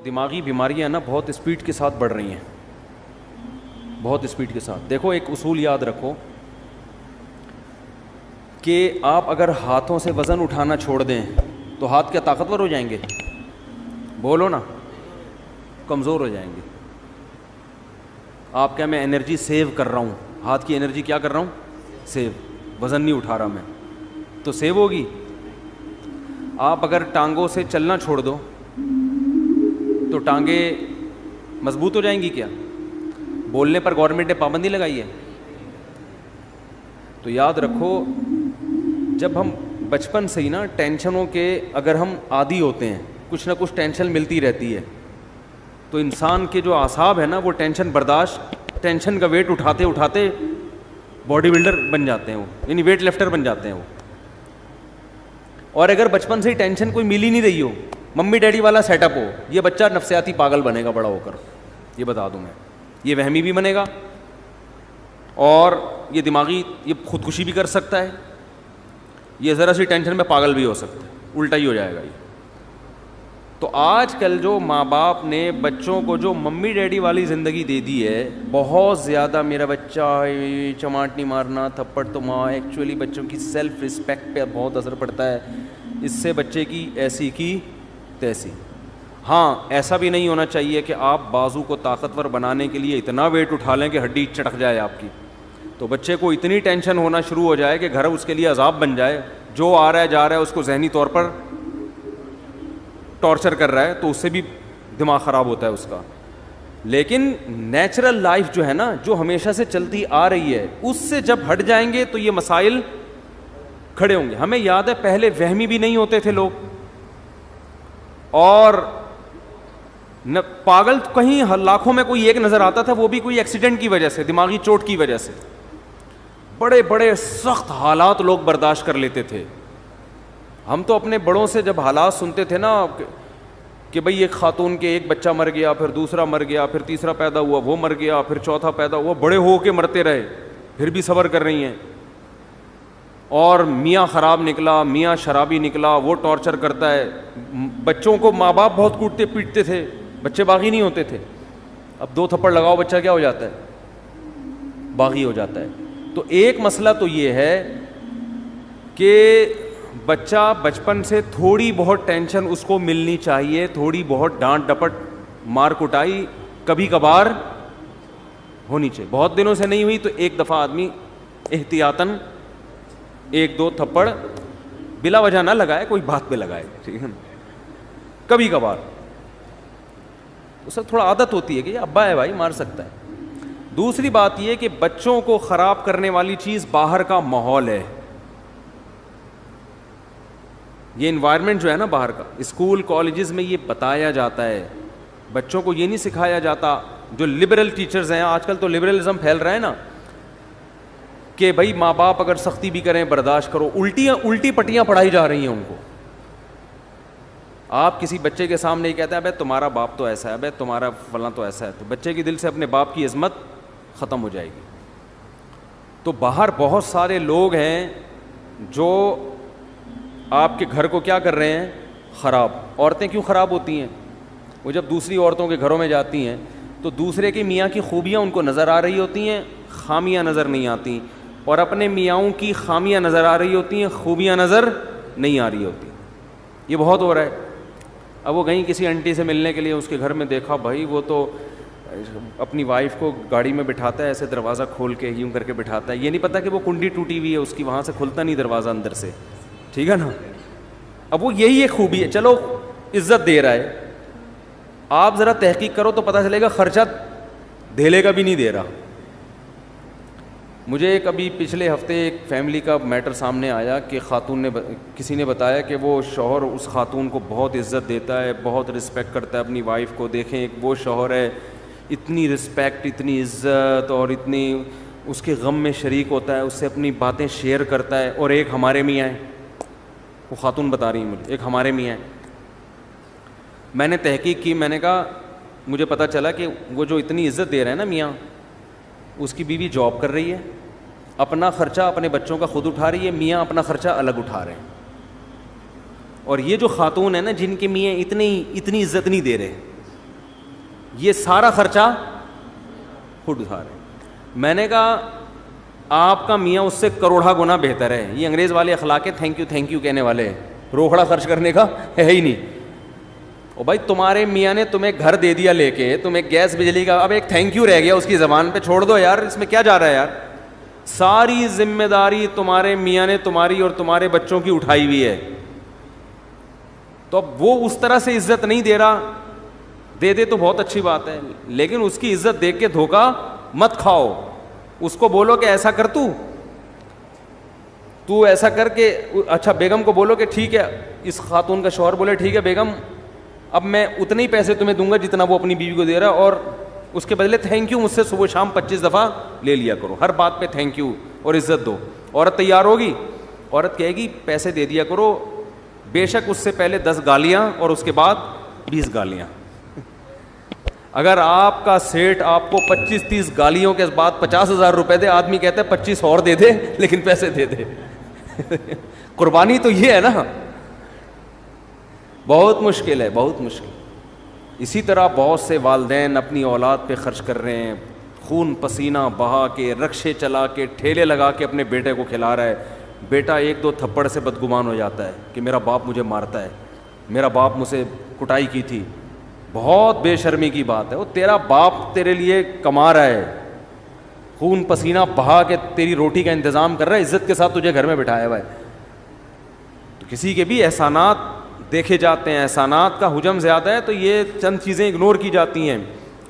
دماغی بیماریاں نا بہت اسپیڈ کے ساتھ بڑھ رہی ہیں, بہت اسپیڈ کے ساتھ. دیکھو ایک اصول یاد رکھو کہ آپ اگر ہاتھوں سے وزن اٹھانا چھوڑ دیں تو ہاتھ کیا طاقتور ہو جائیں گے؟ بولو نا, کمزور ہو جائیں گے. آپ کیا میں انرجی سیو کر رہا ہوں, ہاتھ کی انرجی کیا کر رہا ہوں؟ سیو. وزن نہیں اٹھا رہا میں تو سیو ہوگی. آپ اگر ٹانگوں سے چلنا چھوڑ دو تو ٹانگیں مضبوط ہو جائیں گی کیا؟ بولنے پر گورنمنٹ نے پابندی لگائی ہے. تو یاد رکھو جب ہم بچپن سے ہی نا ٹینشنوں کے اگر ہم عادی ہوتے ہیں, کچھ نہ کچھ ٹینشن ملتی رہتی ہے, تو انسان کے جو اعصاب ہے نا وہ ٹینشن برداشت, ٹینشن کا ویٹ اٹھاتے اٹھاتے باڈی بلڈر بن جاتے ہیں وہ, یعنی ویٹ لفٹر بن جاتے ہیں وہ. اور اگر بچپن سے ہی ٹینشن کوئی مل ہی نہیں رہی ہو, ممی ڈیڈی والا سیٹ اپ ہو, یہ بچہ نفسیاتی پاگل بنے گا بڑا ہو کر, یہ بتا دوں میں. یہ وہمی بھی بنے گا اور یہ دماغی یہ خودکشی بھی کر سکتا ہے, یہ ذرا سی ٹینشن میں پاگل بھی ہو سکتا ہے, الٹا ہی ہو جائے گا یہ. تو آج کل جو ماں باپ نے بچوں کو جو ممی ڈیڈی والی زندگی دے دی ہے, بہت زیادہ میرا بچہ چماٹ نہیں مارنا, تھپڑ تو ماں, ایکچولی بچوں کی سیلف رسپیکٹ پہ بہت اثر پڑتا ہے. اس سے بچے کی ایسی کی تیسی. ہاں ایسا بھی نہیں ہونا چاہیے کہ آپ بازو کو طاقتور بنانے کے لیے اتنا ویٹ اٹھا لیں کہ ہڈی چٹک جائے آپ کی, تو بچے کو اتنی ٹینشن ہونا شروع ہو جائے کہ گھر اس کے لیے عذاب بن جائے. جو آ رہا ہے جا رہا ہے اس کو ذہنی طور پر ٹارچر کر رہا ہے, تو اس سے بھی دماغ خراب ہوتا ہے اس کا. لیکن نیچرل لائف جو ہے نا, جو ہمیشہ سے چلتی آ رہی ہے, اس سے جب ہٹ جائیں گے تو یہ مسائل کھڑے ہوں گے. ہمیں یاد ہے پہلے وہمی بھی نہیں ہوتے تھے لوگ, اور پاگل کہیں لاکھوں میں کوئی ایک نظر آتا تھا, وہ بھی کوئی ایکسیڈنٹ کی وجہ سے, دماغی چوٹ کی وجہ سے. بڑے بڑے سخت حالات لوگ برداشت کر لیتے تھے. ہم تو اپنے بڑوں سے جب حالات سنتے تھے نا کہ بھئی ایک خاتون کے ایک بچہ مر گیا, پھر دوسرا مر گیا, پھر تیسرا پیدا ہوا وہ مر گیا, پھر چوتھا پیدا ہوا, بڑے ہو کے مرتے رہے, پھر بھی صبر کر رہی ہیں. اور میاں خراب نکلا, میاں شرابی نکلا, وہ ٹارچر کرتا ہے. بچوں کو ماں باپ بہت کوٹتے پیٹتے تھے, بچے باغی نہیں ہوتے تھے. اب 2 تھپڑ لگاؤ بچہ کیا ہو جاتا ہے؟ باغی ہو جاتا ہے. تو ایک مسئلہ تو یہ ہے کہ بچہ بچپن سے تھوڑی بہت ٹینشن اس کو ملنی چاہیے, تھوڑی بہت ڈانٹ ڈپٹ مار کٹائی کبھی کبھار ہونی چاہیے. بہت دنوں سے نہیں ہوئی تو ایک دفعہ آدمی احتیاطاً 1-2 تھپڑ بلا وجہ نہ لگائے, کوئی بات پہ لگائے, ٹھیک ہے نا, کبھی کبھار. اس سے تھوڑا عادت ہوتی ہے کہ یہ ابا ہے بھائی مار سکتا ہے. دوسری بات یہ کہ بچوں کو خراب کرنے والی چیز باہر کا ماحول ہے. یہ انوائرمنٹ جو ہے نا باہر کا, اسکول کالجز میں یہ بتایا جاتا ہے, بچوں کو یہ نہیں سکھایا جاتا. جو لبرل ٹیچرز ہیں, آج کل تو لبرلزم پھیل رہا ہے نا, کہ بھائی ماں باپ اگر سختی بھی کریں برداشت کرو. الٹی پٹیاں پڑھائی جا رہی ہیں ان کو. آپ کسی بچے کے سامنے ہی کہتے ہیں بھائی تمہارا باپ تو ایسا ہے, بھائی تمہارا فلاں تو ایسا ہے, تو بچے کی دل سے اپنے باپ کی عظمت ختم ہو جائے گی. تو باہر بہت سارے لوگ ہیں جو آپ کے گھر کو کیا کر رہے ہیں؟ خراب. عورتیں کیوں خراب ہوتی ہیں؟ وہ جب دوسری عورتوں کے گھروں میں جاتی ہیں تو دوسرے کے میاں کی خوبیاں ان کو نظر آ رہی ہوتی ہیں, خامیاں نظر نہیں آتی, اور اپنے میاؤں کی خامیاں نظر آ رہی ہوتی ہیں, خوبیاں نظر نہیں آ رہی ہوتی. یہ بہت ہو رہا ہے. اب وہ گئیں کسی انٹی سے ملنے کے لیے, اس کے گھر میں دیکھا بھائی وہ تو اپنی وائف کو گاڑی میں بٹھاتا ہے, ایسے دروازہ کھول کے یوں کر کے بٹھاتا ہے. یہ نہیں پتا کہ وہ کنڈی ٹوٹی ہوئی ہے اس کی, وہاں سے کھلتا نہیں دروازہ اندر سے, ٹھیک ہے نا. اب وہ یہی ایک خوبی ہے, چلو عزت دے رہا ہے. آپ ذرا تحقیق کرو تو پتہ چلے گا خرچہ دھیلے کا بھی نہیں دے رہا. مجھے ایک ابھی پچھلے ہفتے ایک فیملی کا میٹر سامنے آیا کہ خاتون نے کسی نے بتایا کہ وہ شوہر اس خاتون کو بہت عزت دیتا ہے, بہت رسپیکٹ کرتا ہے اپنی وائف کو. دیکھیں ایک وہ شوہر ہے, اتنی رسپیکٹ, اتنی عزت, اور اتنی اس کے غم میں شریک ہوتا ہے, اس سے اپنی باتیں شیئر کرتا ہے. اور ایک ہمارے میاں ہیں, وہ خاتون بتا رہی ہیں مجھے, ایک ہمارے میاں ہیں. میں نے تحقیق کی, میں نے کہا مجھے پتہ چلا کہ وہ جو اتنی عزت دے رہے ہیں نا میاں, اس کی بیوی جاب کر رہی ہے, اپنا خرچہ اپنے بچوں کا خود اٹھا رہی ہے, میاں اپنا خرچہ الگ اٹھا رہے ہیں. اور یہ جو خاتون ہے نا جن کے میاں اتنی عزت نہیں دے رہے, یہ سارا خرچہ خود اٹھا رہے ہیں. میں نے کہا آپ کا میاں اس سے کروڑا گنا بہتر ہے. یہ انگریز والے اخلاق ہے تھینک یو کہنے والے, روکڑا خرچ کرنے کا ہے ہی نہیں. او بھائی تمہارے میاں نے تمہیں گھر دے دیا لے کے, تمہیں گیس بجلی کا, اب ایک تھینک یو رہ گیا اس کی زبان پہ, چھوڑ دو یار, اس میں کیا جا رہا ہے یار. ساری ذمہ داری تمہارے میاں نے تمہاری اور تمہارے بچوں کی اٹھائی ہوئی ہے, تو اب وہ اس طرح سے عزت نہیں دے رہا, دے تو بہت اچھی بات ہے, لیکن اس کی عزت دیکھ کے دھوکا مت کھاؤ. اس کو بولو کہ ایسا کر, تو ایسا کر کے, اچھا بیگم کو بولو کہ ٹھیک ہے, اس خاتون کا شوہر بولے ٹھیک ہے بیگم اب میں اتنے ہی پیسے تمہیں دوں گا جتنا وہ اپنی بیوی کو دے رہا ہے, اور اس کے بدلے تھینک یو مجھ سے صبح شام 25 دفعہ لے لیا کرو, ہر بات پہ تھینک یو اور عزت دو. عورت تیار ہوگی, عورت کہے گی پیسے دے دیا کرو, بے شک اس سے پہلے 10 گالیاں اور اس کے بعد 20 گالیاں. اگر آپ کا سیٹ آپ کو 25-30 گالیوں کے بعد 50,000 روپے دے, آدمی کہتا ہے 25 اور دے دے لیکن پیسے دے دے. قربانی تو یہ ہے نا, بہت مشکل ہے, بہت مشکل. اسی طرح بہت سے والدین اپنی اولاد پہ خرچ کر رہے ہیں, خون پسینہ بہا کے, رکشے چلا کے, ٹھیلے لگا کے اپنے بیٹے کو کھلا رہا ہے. بیٹا 1-2 تھپڑ سے بدگمان ہو جاتا ہے کہ میرا باپ مجھے مارتا ہے, میرا باپ مجھ سے کٹائی کی تھی. بہت بے شرمی کی بات ہے, وہ تیرا باپ تیرے لیے کما رہا ہے, خون پسینہ بہا کے تیری روٹی کا انتظام کر رہا ہے, عزت کے ساتھ تجھے گھر میں بٹھایا ہوا ہے. تو کسی کے بھی احسانات دیکھے جاتے ہیں, احسانات کا حجم زیادہ ہے تو یہ چند چیزیں اگنور کی جاتی ہیں,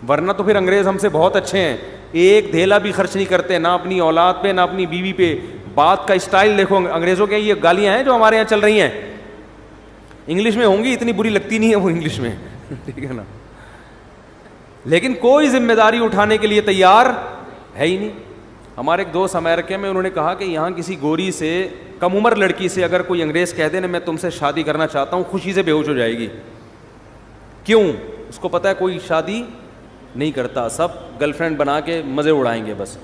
ورنہ تو پھر انگریز ہم سے بہت اچھے ہیں, ایک دھیلا بھی خرچ نہیں کرتے, نہ اپنی اولاد پہ نہ اپنی بیوی پہ. بات کا اسٹائل دیکھو انگریزوں کے, یہ گالیاں ہیں جو ہمارے یہاں چل رہی ہیں انگلش میں ہوں گی, اتنی بری لگتی نہیں ہے وہ انگلش میں, ٹھیک ہے نا, لیکن کوئی ذمہ داری اٹھانے کے لیے تیار ہے ہی نہیں. ہمارے ایک دوست امریکہ میں, انہوں نے کہا کہ یہاں کسی گوری سے, کم عمر لڑکی سے اگر کوئی انگریز کہہ دے نا میں تم سے شادی کرنا چاہتا ہوں, خوشی سے بے ہوش ہو جائے گی. کیوں؟ اس کو پتہ ہے کوئی شادی نہیں کرتا, سب گرل فرینڈ بنا کے مزے اڑائیں گے بس.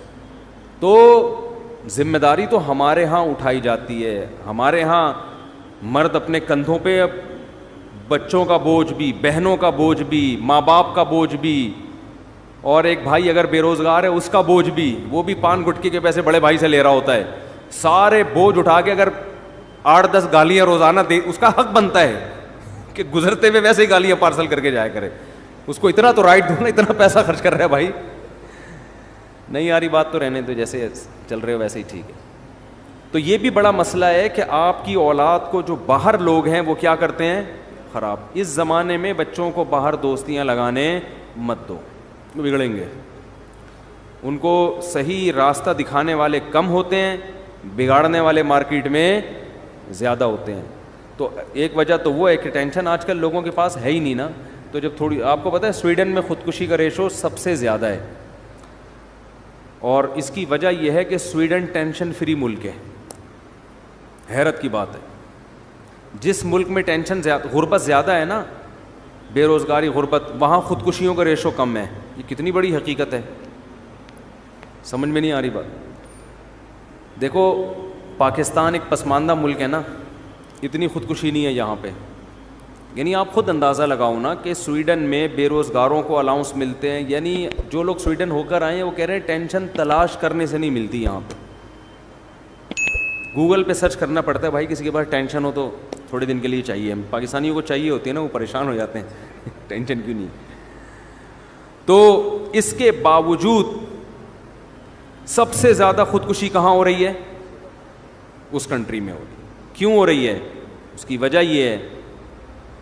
تو ذمہ داری تو ہمارے ہاں اٹھائی جاتی ہے, ہمارے ہاں مرد اپنے کندھوں پہ بچوں کا بوجھ بھی, بہنوں کا بوجھ بھی, ماں باپ کا بوجھ بھی, اور ایک بھائی اگر بے روزگار ہے اس کا بوجھ بھی, وہ بھی پان گٹکی کے پیسے بڑے بھائی سے لے رہا ہوتا ہے. سارے بوجھ اٹھا کے اگر 8-10 گالیاں روزانہ دے, اس کا حق بنتا ہے کہ گزرتے ہوئے ویسے ہی گالیاں پارسل کر کے جایا کرے. اس کو اتنا تو رائٹ دو نا, اتنا پیسہ خرچ کر رہا ہے بھائی. نہیں آ رہی بات تو رہنے دو, جیسے چل رہے ہو ویسے ہی ٹھیک ہے. تو یہ بھی بڑا مسئلہ ہے کہ آپ کی اولاد کو جو باہر لوگ ہیں وہ کیا کرتے ہیں, خراب. اس زمانے میں بچوں کو باہر دوستیاں لگانے مت دو, بگڑیں گے. ان کو صحیح راستہ دکھانے والے کم ہوتے ہیں, بگاڑنے والے مارکیٹ میں زیادہ ہوتے ہیں. تو ایک وجہ تو وہ ہے کہ ٹینشن آج کل لوگوں کے پاس ہے ہی نہیں نا. تو جب تھوڑی, آپ کو پتہ ہے سویڈن میں خودکشی کا ریشو سب سے زیادہ ہے, اور اس کی وجہ یہ ہے کہ سویڈن ٹینشن فری ملک ہے. حیرت کی بات ہے, جس ملک میں ٹینشن زیادہ, غربت زیادہ ہے نا, بے روزگاری, غربت, وہاں خودکشیوں کا ریشو کم ہے. یہ کتنی بڑی حقیقت ہے, سمجھ میں نہیں آ رہی بات. دیکھو پاکستان ایک پسماندہ ملک ہے نا, اتنی خودکشی نہیں ہے یہاں پہ. یعنی آپ خود اندازہ لگاؤ نا کہ سویڈن میں بے روزگاروں کو الاؤنس ملتے ہیں. یعنی جو لوگ سویڈن ہو کر آئے ہیں وہ کہہ رہے ہیں ٹینشن تلاش کرنے سے نہیں ملتی یہاں پہ. گوگل پہ سرچ کرنا پڑتا ہے بھائی, کسی کے پاس ٹینشن ہو تو تھوڑے دن کے لیے چاہیے. ہم پاکستانیوں کو چاہیے ہوتی ہے نا, وہ پریشان ہو جاتے ہیں ٹینشن کیوں نہیں. تو اس کے باوجود سب سے زیادہ خودکشی کہاں ہو رہی ہے, اس کنٹری میں ہو رہی ہے. کیوں ہو رہی ہے؟ اس کی وجہ یہ ہے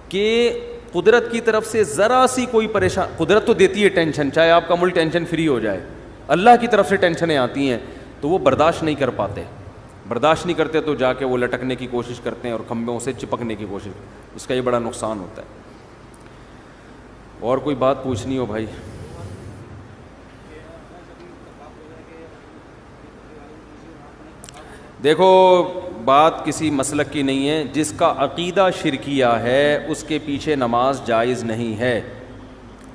کہ قدرت کی طرف سے ذرا سی کوئی پریشان, قدرت تو دیتی ہے ٹینشن, چاہے آپ کا ملک ٹینشن فری ہو جائے, اللہ کی طرف سے ٹینشنیں آتی ہیں تو وہ برداشت نہیں کر پاتے. برداشت نہیں کرتے تو جا کے وہ لٹکنے کی کوشش کرتے ہیں اور کھمبوں سے چپکنے کی کوشش. اس کا یہ بڑا نقصان ہوتا ہے. اور کوئی بات پوچھنی ہو بھائی؟ دیکھو بات کسی مسلک کی نہیں ہے, جس کا عقیدہ شرکیہ ہے اس کے پیچھے نماز جائز نہیں ہے.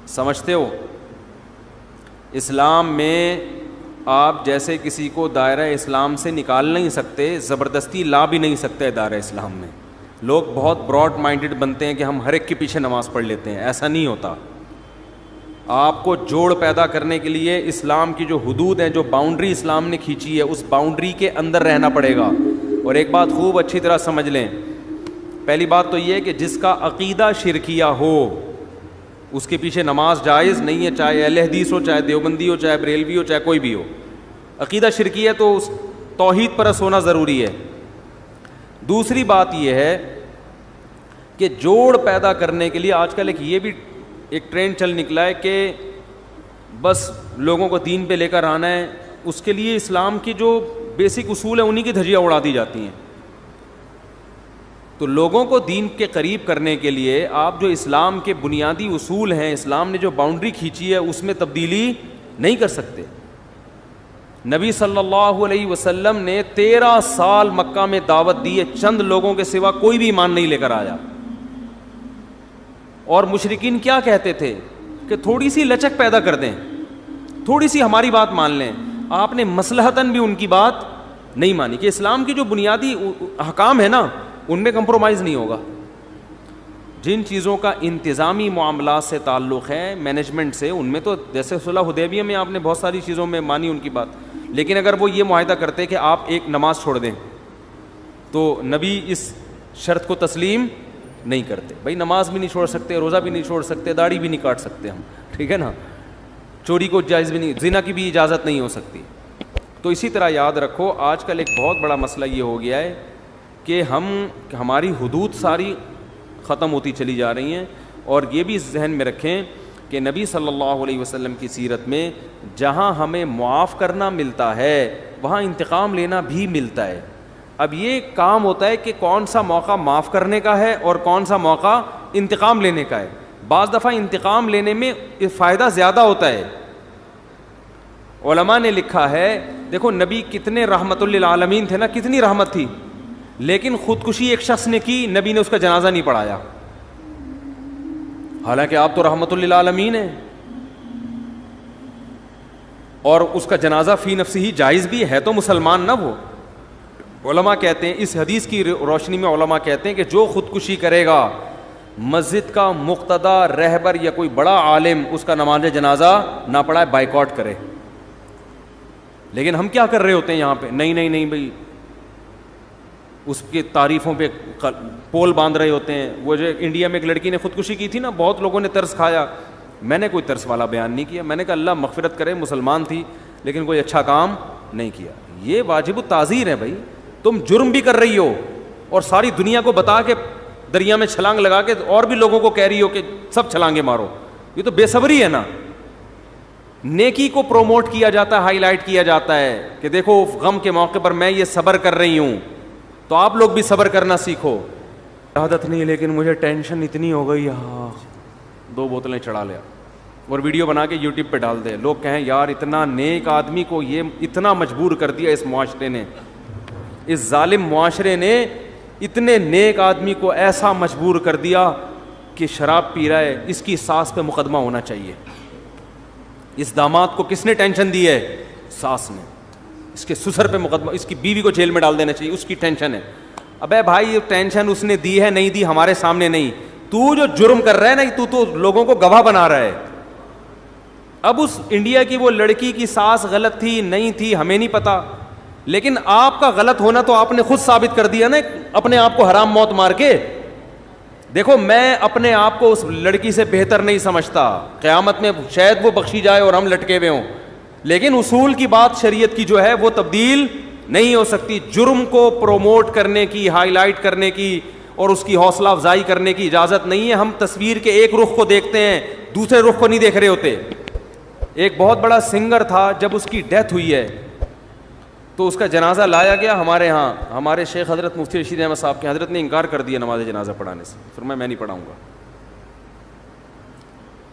سمجھتے ہو؟ اسلام میں آپ جیسے کسی کو دائرہ اسلام سے نکال نہیں سکتے, زبردستی لا بھی نہیں سکتے دائرہ اسلام میں. لوگ بہت براڈ مائنڈڈ بنتے ہیں کہ ہم ہر ایک کے پیچھے نماز پڑھ لیتے ہیں, ایسا نہیں ہوتا. آپ کو جوڑ پیدا کرنے کے لیے اسلام کی جو حدود ہیں, جو باؤنڈری اسلام نے کھینچی ہے, اس باؤنڈری کے اندر رہنا پڑے گا. اور ایک بات خوب اچھی طرح سمجھ لیں, پہلی بات تو یہ ہے کہ جس کا عقیدہ شرکیہ ہو اس کے پیچھے نماز جائز نہیں ہے, چاہے اہل حدیث ہو, چاہے دیوبندی ہو, چاہے بریلوی ہو, چاہے کوئی بھی ہو. عقیدہ شرکیہ ہے تو اس توحید پرست ہونا ضروری ہے. دوسری بات یہ ہے کہ جوڑ پیدا کرنے کے لیے آج کل یہ بھی ایک ٹرینڈ چل نکلا ہے کہ بس لوگوں کو دین پہ لے کر آنا ہے. اس کے لیے اسلام کی جو بیسک اصول ہیں انہی کی دھجیاں اڑا دی جاتی ہیں. تو لوگوں کو دین کے قریب کرنے کے لیے آپ جو اسلام کے بنیادی اصول ہیں, اسلام نے جو باؤنڈری کھینچی ہے, اس میں تبدیلی نہیں کر سکتے. نبی صلی اللہ علیہ وسلم نے 13 سال مکہ میں دعوت دی ہے, چند لوگوں کے سوا کوئی بھی ایمان نہیں لے کر آیا. اور مشرکین کیا کہتے تھے کہ تھوڑی سی لچک پیدا کر دیں, تھوڑی سی ہماری بات مان لیں. آپ نے مصلحتاً بھی ان کی بات نہیں مانی کہ اسلام کی جو بنیادی احکام ہے نا ان میں کمپرومائز نہیں ہوگا. جن چیزوں کا انتظامی معاملات سے تعلق ہے, مینجمنٹ سے, ان میں تو جیسے صلح حدیبیہ میں آپ نے بہت ساری چیزوں میں مانی ان کی بات, لیکن اگر وہ یہ معاہدہ کرتے کہ آپ ایک نماز چھوڑ دیں تو نبی اس شرط کو تسلیم نہیں کرتے. بھائی نماز بھی نہیں چھوڑ سکتے, روزہ بھی نہیں چھوڑ سکتے, داڑھی بھی نہیں کاٹ سکتے ہم, ٹھیک ہے نا, چوری کو جائز بھی نہیں, زنا کی بھی اجازت نہیں ہو سکتی. تو اسی طرح یاد رکھو آج کل ایک بہت بڑا مسئلہ یہ ہو گیا ہے کہ ہماری حدود ساری ختم ہوتی چلی جا رہی ہیں. اور یہ بھی ذہن میں رکھیں کہ نبی صلی اللہ علیہ وسلم کی سیرت میں جہاں ہمیں معاف کرنا ملتا ہے وہاں انتقام لینا بھی ملتا ہے. اب یہ کام ہوتا ہے کہ کون سا موقع معاف کرنے کا ہے اور کون سا موقع انتقام لینے کا ہے. بعض دفعہ انتقام لینے میں فائدہ زیادہ ہوتا ہے. علماء نے لکھا ہے, دیکھو نبی کتنے رحمت للعالمین تھے نا, کتنی رحمت تھی, لیکن خودکشی ایک شخص نے کی, نبی نے اس کا جنازہ نہیں پڑھایا, حالانکہ آپ تو رحمت للعالمین ہیں. اور اس کا جنازہ فی نفسی ہی جائز بھی ہے, تو مسلمان نہ وہ. علماء کہتے ہیں, اس حدیث کی روشنی میں علماء کہتے ہیں کہ جو خودکشی کرے گا مسجد کا مقتدا رہبر یا کوئی بڑا عالم اس کا نماز جنازہ نہ پڑھائے, بائیکاٹ کرے. لیکن ہم کیا کر رہے ہوتے ہیں یہاں پہ, نہیں بھائی اس کی تعریفوں پہ پول باندھ رہے ہوتے ہیں. وہ جو انڈیا میں ایک لڑکی نے خودکشی کی تھی نا, بہت لوگوں نے ترس کھایا. میں نے کوئی ترس والا بیان نہیں کیا, میں نے کہا اللہ مغفرت کرے, مسلمان تھی لیکن کوئی اچھا کام نہیں کیا. یہ واجب التعزیر ہے بھائی. تم جرم بھی کر رہی ہو اور ساری دنیا کو بتا کے دریا میں چھلانگ لگا کے اور بھی لوگوں کو کہہ رہی ہو کہ سب چھلانگیں مارو. یہ تو بے صبری ہے نا. نیکی کو پروموٹ کیا جاتا ہے, ہائی لائٹ کیا جاتا ہے کہ دیکھو غم کے موقع پر میں یہ صبر کر رہی ہوں, تو آپ لوگ بھی صبر کرنا سیکھو. عادت نہیں لیکن مجھے ٹینشن اتنی ہو گئی, 2 بوتلیں چڑھا لیا اور ویڈیو بنا کے یوٹیوب پہ ڈال دے. لوگ کہیں یار اتنا نیک آدمی کو یہ اتنا مجبور کر دیا اس معاشرے نے, اس ظالم معاشرے نے اتنے نیک آدمی کو ایسا مجبور کر دیا کہ شراب پی رہا ہے, اس کی ساس پہ مقدمہ ہونا چاہیے. اس داماد کو کس نے ٹینشن دی ہے؟ ساس نے. اس کے سسر پہ مقدمہ, اس کی بیوی کو جیل میں ڈال دینا چاہیے, اس کی ٹینشن ہے. ابے بھائی یہ ٹینشن اس نے دی ہے, نہیں دی, ہمارے سامنے نہیں. تو جو جرم کر رہا ہے نا, تو لوگوں کو گواہ بنا رہا ہے. اب اس انڈیا کی وہ لڑکی کی ساس غلط تھی نہیں تھی ہمیں نہیں پتا, لیکن آپ کا غلط ہونا تو آپ نے خود ثابت کر دیا نا اپنے آپ کو حرام موت مار کے. دیکھو میں اپنے آپ کو اس لڑکی سے بہتر نہیں سمجھتا, قیامت میں شاید وہ بخشی جائے اور ہم لٹکے ہوئے ہوں, لیکن اصول کی بات شریعت کی جو ہے وہ تبدیل نہیں ہو سکتی. جرم کو پروموٹ کرنے کی, ہائی لائٹ کرنے کی اور اس کی حوصلہ افزائی کرنے کی اجازت نہیں ہے. ہم تصویر کے ایک رخ کو دیکھتے ہیں, دوسرے رخ کو نہیں دیکھ رہے ہوتے. ایک بہت بڑا سنگر تھا, جب اس کی ڈیتھ ہوئی ہے تو اس کا جنازہ لایا گیا ہمارے ہاں. ہمارے شیخ حضرت مفتی رشید احمد صاحب کے حضرت نے انکار کر دیا نماز جنازہ پڑھانے سے, فرمایا میں نہیں پڑھاؤں گا.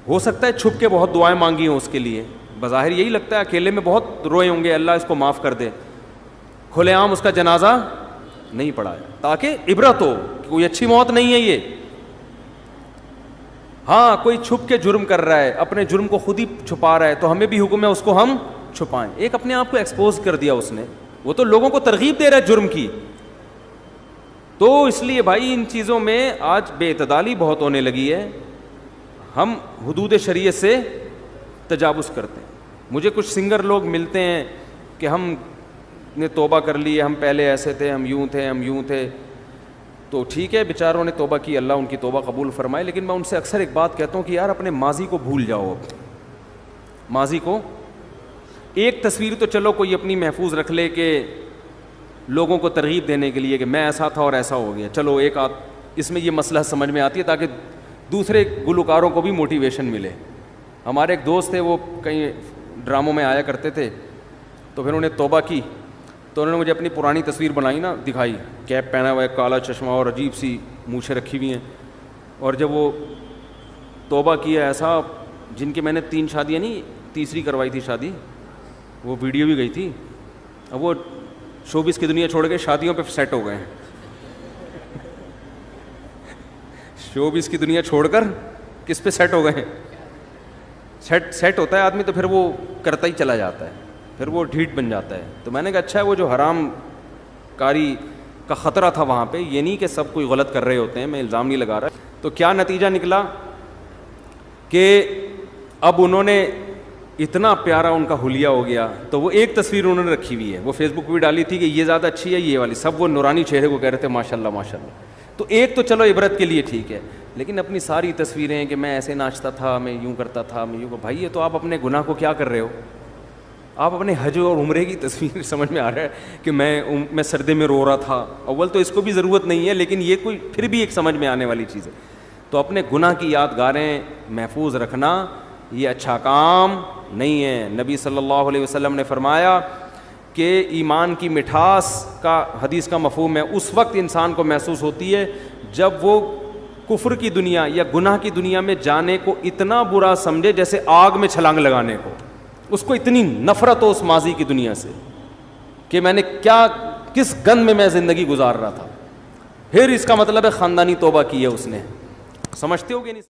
ہو سکتا ہے چھپ کے بہت دعائیں مانگی ہوں اس کے لیے, بظاہر یہی لگتا ہے اکیلے میں بہت روئے ہوں گے اللہ اس کو معاف کر دے, کھلے عام اس کا جنازہ نہیں پڑھایا تاکہ عبرت ہو, کوئی اچھی موت نہیں ہے یہ. ہاں کوئی چھپ کے جرم کر رہا ہے, اپنے جرم کو خود ہی چھپا رہا ہے, تو ہمیں بھی حکم ہے اس کو ہم چھپائیں. ایک اپنے آپ کو ایکسپوز کر دیا اس نے, وہ تو لوگوں کو ترغیب دے رہا ہے جرم کی. تو اس لیے بھائی ان چیزوں میں آج بے اعتدالی بہت ہونے لگی ہے. ہم حدود شریعت سے تجاوز کرتے ہیں. مجھے کچھ سنگر لوگ ملتے ہیں کہ ہم نے توبہ کر لی ہے, ہم پہلے ایسے تھے, ہم یوں تھے, ہم یوں تھے. تو ٹھیک ہے, بیچاروں نے توبہ کی, اللہ ان کی توبہ قبول فرمائے, لیکن میں ان سے اکثر ایک بات کہتا ہوں کہ یار اپنے ماضی کو بھول جاؤ. اب ماضی کو, ایک تصویر تو چلو کوئی اپنی محفوظ رکھ لے کہ لوگوں کو ترغیب دینے کے لیے کہ میں ایسا تھا اور ایسا ہو گیا, چلو ایک آدھ اس میں یہ مسئلہ سمجھ میں آتی ہے تاکہ دوسرے گلوکاروں کو بھی موٹیویشن ملے. ہمارے ایک دوست تھے, وہ کہیں ڈراموں میں آیا کرتے تھے, تو پھر انہوں نے توبہ کی, تو انہوں نے مجھے اپنی پرانی تصویر بنائی نا, دکھائی, کیپ پہنا ہوا ہے, کالا چشمہ اور عجیب سی مونچھیں رکھی ہوئی ہیں, اور جب وہ توبہ کیا ایسا, جن کی میں نے 3 شادیاں نہیں, تیسری کروائی تھی شادی, وہ ویڈیو بھی گئی تھی. اب وہ شوبز کی دنیا چھوڑ کے شادیوں پہ سیٹ ہو گئے ہیں. شوبز کی دنیا چھوڑ کر کس پہ سیٹ ہو گئے ہیں؟ سیٹ ہوتا ہے آدمی تو پھر وہ کرتا ہی چلا جاتا ہے, پھر وہ ڈھیٹ بن جاتا ہے. تو میں نے کہا اچھا ہے, وہ جو حرام کاری کا خطرہ تھا وہاں پہ, یہ نہیں کہ سب کوئی غلط کر رہے ہوتے ہیں, میں الزام نہیں لگا رہا. تو کیا نتیجہ نکلا کہ اب انہوں نے اتنا پیارا ان کا حلیہ ہو گیا, تو وہ ایک تصویر انہوں نے رکھی ہوئی ہے, وہ فیس بک پہ بھی ڈالی تھی کہ یہ زیادہ اچھی ہے یہ والی, سب وہ نورانی چہرے کو کہہ رہے تھے ماشاء اللہ ماشاء اللہ. تو ایک تو چلو عبرت کے لیے ٹھیک ہے, لیکن اپنی ساری تصویریں کہ میں ایسے ناچتا تھا, میں یوں کرتا تھا, میں یوں, بھائی یہ تو آپ اپنے گناہ کو کیا کر رہے ہو. آپ اپنے حج اور عمرے کی تصویر سمجھ میں آ رہا ہے کہ میں سردے میں رو رہا تھا. اول تو اس کو بھی ضرورت نہیں ہے, لیکن یہ کوئی پھر بھی ایک سمجھ میں آنے والی چیز ہے. تو اپنے گناہ کی یادگاریں محفوظ رکھنا یہ اچھا کام نہیں ہے. نبی صلی اللہ علیہ وسلم نے فرمایا کہ ایمان کی مٹھاس کا حدیث کا مفہوم ہے اس وقت انسان کو محسوس ہوتی ہے جب وہ کفر کی دنیا یا گناہ کی دنیا میں جانے کو اتنا برا سمجھے جیسے آگ میں چھلانگ لگانے کو. اس کو اتنی نفرت ہو اس ماضی کی دنیا سے کہ میں نے کس گند میں زندگی گزار رہا تھا. پھر اس کا مطلب ہے خاندانی توبہ کی ہے اس نے. سمجھتے ہو کہ نہیں؟